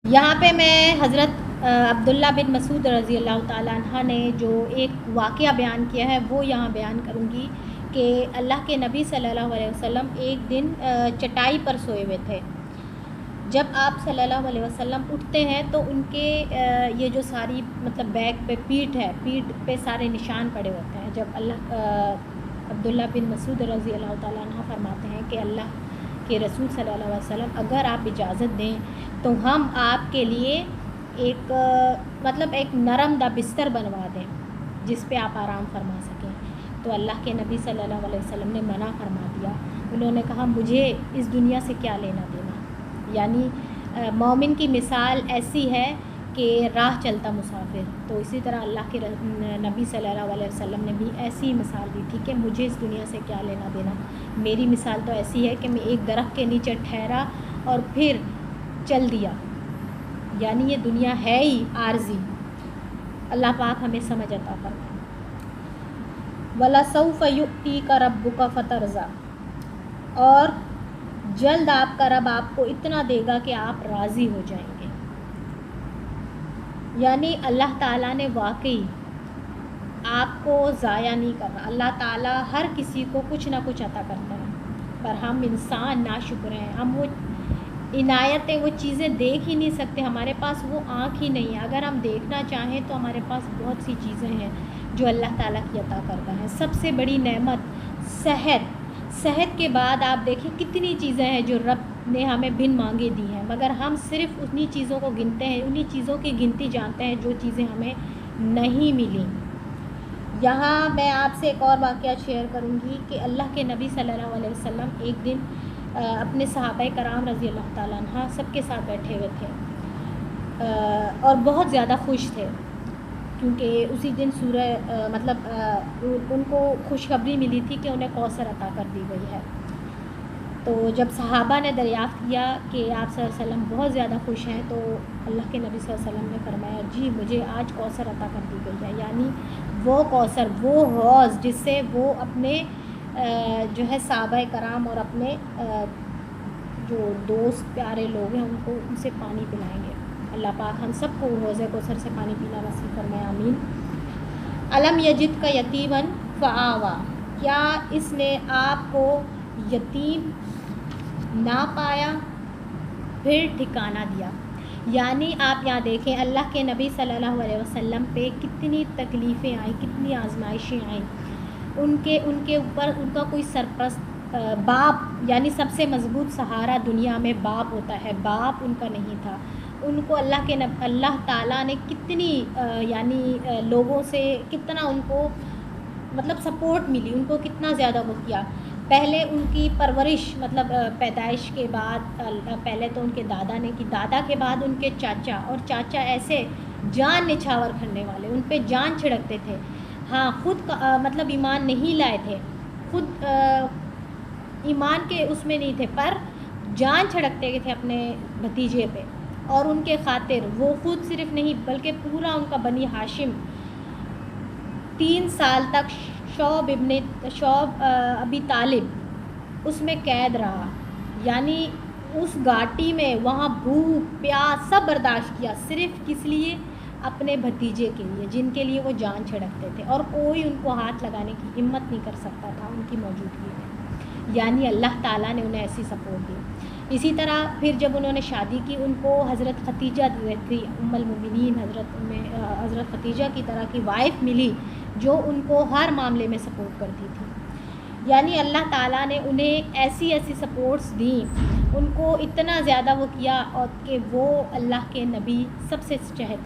یہاں پہ میں حضرت عبداللہ بن مسعود رضی اللہ تعالیٰ عنہ نے جو ایک واقعہ بیان کیا ہے وہ یہاں بیان کروں گی کہ اللہ کے نبی صلی اللہ علیہ وسلم ایک دن چٹائی پر سوئے ہوئے تھے. جب آپ صلی اللہ علیہ وسلم اٹھتے ہیں تو ان کے یہ جو ساری مطلب بیک پہ پیٹھ پہ سارے نشان پڑے ہوتے ہیں. جب عبداللہ بن مسعود رضی اللہ تعالیٰ عنہ فرماتے ہیں کہ اللہ کے رسول صلی اللہ علیہ وسلم اگر آپ اجازت دیں تو ہم آپ کے لیے ایک ایک نرم دا بستر بنوا دیں جس پہ آپ آرام فرما سکیں. تو اللہ کے نبی صلی اللہ علیہ وسلم نے منع فرما دیا. انہوں نے کہا مجھے اس دنیا سے کیا لینا دینا. یعنی مومن کی مثال ایسی ہے کہ راہ چلتا مسافر. تو اسی طرح اللہ کے نبی صلی اللہ علیہ وسلم نے بھی ایسی مثال دی تھی کہ مجھے اس دنیا سے کیا لینا دینا. میری مثال تو ایسی ہے کہ میں ایک درخت کے نیچے ٹھہرا اور پھر چل دیا. یعنی یہ دنیا ہے ہی عارضی. اللہ پاک ہمیں سمجھ عطا فرمائے. وَلَسَوْفَ يُؤْتِيكَ رَبُّكَ فَتَرْضَىٰ، اور جلد آپ کا رب آپ کو اتنا دے گا کہ آپ راضی ہو جائیں گے. یعنی اللہ تعالیٰ نے واقعی آپ کو ضائع نہیں کر رہا. اللہ تعالیٰ ہر کسی کو کچھ نہ کچھ عطا کرتا ہے، پر ہم انسان ناشکر ہیں. ہم وہ عنایتیں وہ چیزیں دیکھ ہی نہیں سکتے. ہمارے پاس وہ آنکھ ہی نہیں ہے. اگر ہم دیکھنا چاہیں تو ہمارے پاس بہت سی چیزیں ہیں جو اللہ تعالیٰ کی عطا کرتا ہے. سب سے بڑی نعمت صحت کے بعد آپ دیکھیں کتنی چیزیں ہیں جو رب نے ہمیں بن مانگے دی ہیں، مگر ہم صرف انہی چیزوں کو گنتے ہیں، انہی چیزوں کی گنتی جانتے ہیں جو چیزیں ہمیں نہیں ملیں. یہاں میں آپ سے ایک اور واقعہ شیئر کروں گی کہ اللہ کے نبی صلی اللہ علیہ وسلم ایک دن اپنے صحابہ کرام رضی اللہ تعالیٰ عنہ سب کے ساتھ بیٹھے ہوئے تھے اور بہت زیادہ خوش تھے، کیونکہ اسی دن ان کو خوشخبری ملی تھی کہ انہیں کوثر عطا کر دی گئی ہے. تو جب صحابہ نے دریافت کیا کہ آپ صلی اللہ علیہ وسلم بہت زیادہ خوش ہیں، تو اللہ کے نبی صلی اللہ علیہ وسلم نے فرمایا جی مجھے آج کوثر عطا کر دی گئی ہے. یعنی وہ کوثر، وہ حوض جس سے وہ اپنے جو ہے صحابہ کرام اور اپنے جو دوست پیارے لوگ ہیں ان سے پانی پلائیں گے. اللہ پاک ہم سب کو حوض کوثر سے پانی پینا نصیب فرمائے، آمین. الم یجد کا یتیما فآوا، کیا اس نے آپ کو یتیم نہ پایا پھر ٹھکانہ دیا. یعنی آپ یہاں دیکھیں اللہ کے نبی صلی اللہ علیہ وسلم پہ کتنی تکلیفیں آئیں، کتنی آزمائشیں آئیں. ان کے اوپر ان کا کوئی سرپرست باپ، یعنی سب سے مضبوط سہارا دنیا میں باپ ہوتا ہے، باپ ان کا نہیں تھا. ان کو اللہ تعالیٰ نے کتنی یعنی لوگوں سے کتنا ان کو سپورٹ ملی، ان کو کتنا زیادہ وہ کیا. پہلے ان کی پرورش پیدائش کے بعد پہلے تو ان کے دادا نے کی، دادا کے بعد ان کے چاچا، اور چاچا ایسے جان نچھاور کرنے والے، ان پہ جان چھڑکتے تھے. ہاں خود ایمان نہیں لائے تھے، خود ایمان کے اس میں نہیں تھے، پر جان چھڑکتے تھے اپنے بھتیجے پہ. اور ان کے خاطر وہ خود صرف نہیں بلکہ پورا ان کا بنی ہاشم 3 سال تک شعب ابی طالب اس میں قید رہا. یعنی اس گھاٹی میں وہاں بھوک پیاس سب برداشت کیا، صرف کس لیے؟ اپنے بھتیجے کے لیے، جن کے لیے وہ جان چھڑکتے تھے، اور کوئی ان کو ہاتھ لگانے کی ہمت نہیں کر سکتا تھا ان کی موجودگی میں. یعنی اللہ تعالیٰ نے انہیں ایسی سپورٹ دی. اسی طرح پھر جب انہوں نے شادی کی، ان کو حضرت ختیجہ تھی ام المؤمنین، حضرت ختیجہ کی طرح کی وائف ملی جو ان کو ہر معاملے میں سپورٹ کرتی تھی. یعنی اللہ تعالیٰ نے انہیں ایسی سپورٹس دیں، ان کو اتنا زیادہ وہ کیا، اور کہ وہ اللہ کے نبی سب سے چہتے